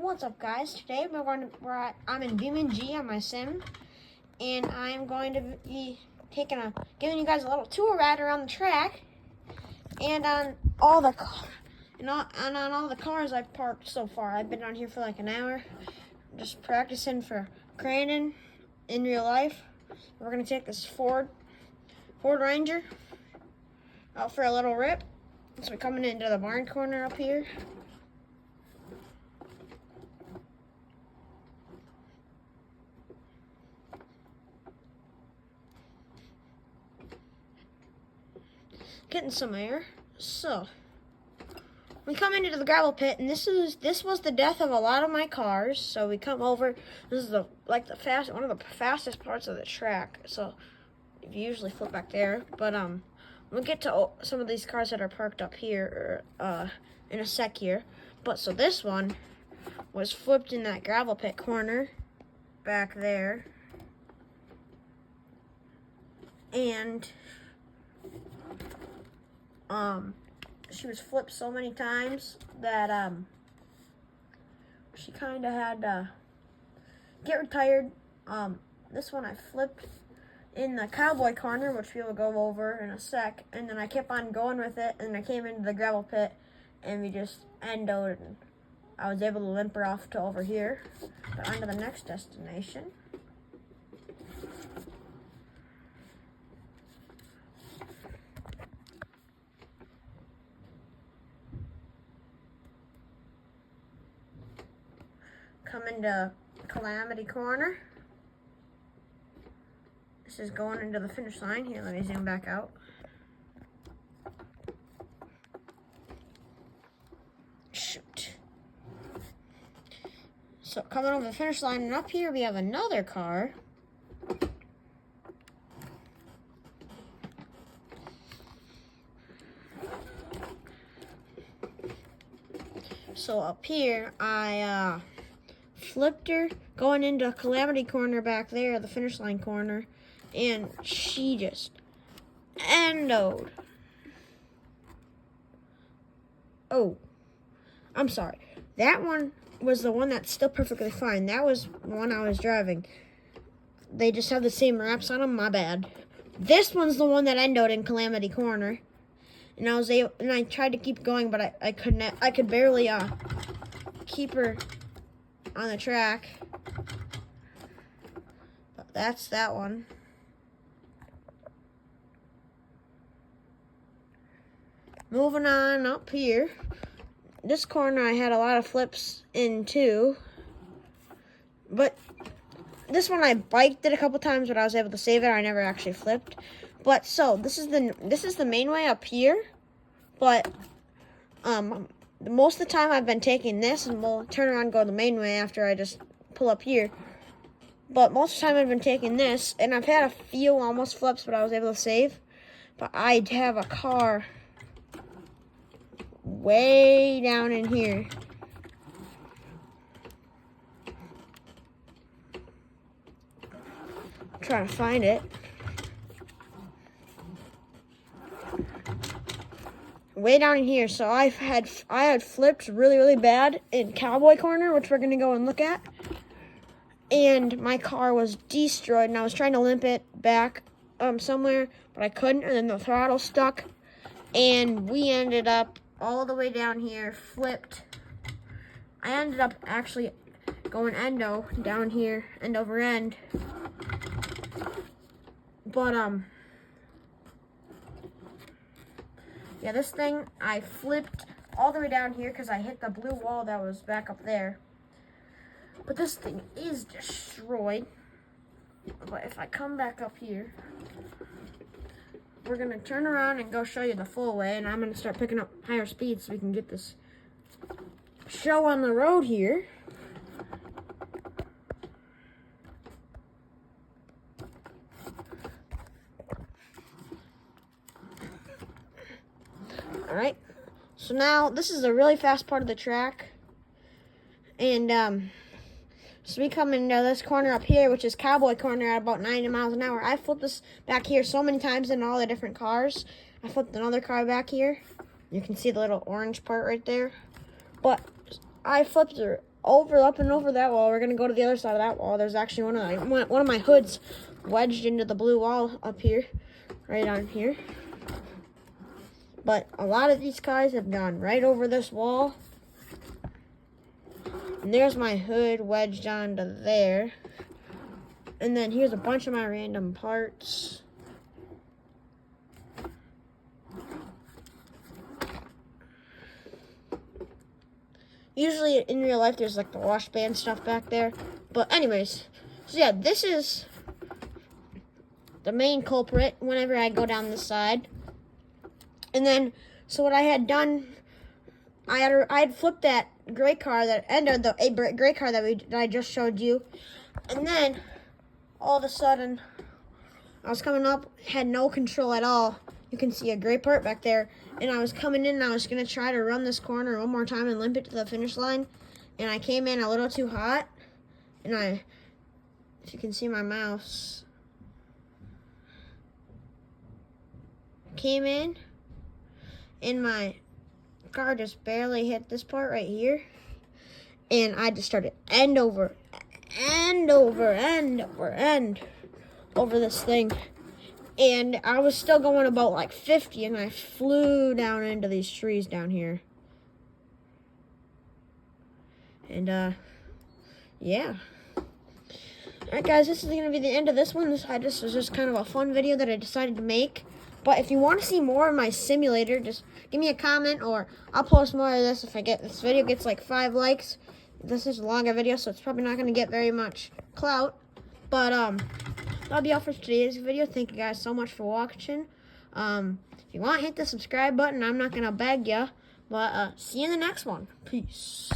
What's up, guys? Today I'm in BeamNG on my sim, and I'm going to be giving you guys a little tour ride around the track, and on all the cars I've parked so far. I've been on here for like an hour, just practicing for Crandon in real life. We're gonna take this Ford Ranger out for a little rip. So we're coming into the barn corner up here. Getting some air. So we come into the gravel pit, and this was the death of a lot of my cars. So we come over. This is one of the fastest parts of the track. So you usually flip back there, but we'll get to some of these cars that are parked up here in a sec here. But so this one was flipped in that gravel pit corner back there, and she was flipped so many times that she kind of had to get retired. This one I flipped in the cowboy corner, which we will go over in a sec, and then I kept on going with it, and I came into the gravel pit, and we just endoed, and I was able to limp her off to over here, but on to the next destination. Come into Calamity Corner. This is going into the finish line. Here, let me zoom back out. Shoot. So coming over the finish line, and up here we have another car. So up here, I flipped her going into Calamity Corner back there, the finish line corner, and she just endoed. Oh, I'm sorry. That one was the one that's still perfectly fine. That was the one I was driving. They just have the same wraps on them. My bad. This one's the one that endoed in Calamity Corner, and I tried to keep going, but I couldn't. I could barely keep her on the track. But that's that one. Moving on up here. This corner I had a lot of flips in too. But this one I biked it a couple times, but I was able to save it. I never actually flipped. But so this is the main way up here. But most of the time I've been taking this, and we'll turn around and go the main way after I just pull up here. But most of the time I've been taking this, and I've had a few almost flips, but I was able to save. But I have a car way down in here. I'm trying to find it. Way down in here. So I had flipped really bad in Cowboy Corner, which we're gonna go and look at. And my car was destroyed, and I was trying to limp it back somewhere, but I couldn't, and then the throttle stuck, and we ended up all the way down here, flipped. I ended up actually going endo down here, end over end. But yeah, this thing I flipped all the way down here because I hit the blue wall that was back up there. But this thing is destroyed. But if I come back up here, we're gonna turn around and go show you the full way, and I'm gonna start picking up higher speeds so we can get this show on the road here. All right, so now this is a really fast part of the track, and so we come into this corner up here, which is Cowboy Corner, at about 90 miles an hour. I flipped this back here so many times in all the different cars. I flipped another car back here. You can see the little orange part right there. But I flipped her up and over that wall. We're gonna go to the other side of that wall. There's actually one of my hoods wedged into the blue wall up here, right on here. But a lot of these cars have gone right over this wall. And there's my hood wedged onto there. And then here's a bunch of my random parts. Usually in real life, there's like the wash band stuff back there. But anyways, so yeah, this is the main culprit whenever I go down this side. And then, so what I had done, I had flipped that gray car that ended the gray car that I just showed you. And then, all of a sudden, I was coming up, had no control at all. You can see a gray part back there. And I was coming in and I was going to try to run this corner one more time and limp it to the finish line. And I came in a little too hot. And if you can see my mouse, came in and my car just barely hit this part right here. And I just started end over this thing. And I was still going about like 50, and I flew down into these trees down here. And, yeah. Alright, guys, this is going to be the end of this one. This was just kind of a fun video that I decided to make. But if you want to see more of my simulator, just give me a comment, or I'll post more of this if this video gets like 5 likes. This is a longer video, so it's probably not going to get very much clout. But, that'll be all for today's video. Thank you guys so much for watching. If you want, hit the subscribe button. I'm not going to beg you. But see you in the next one. Peace.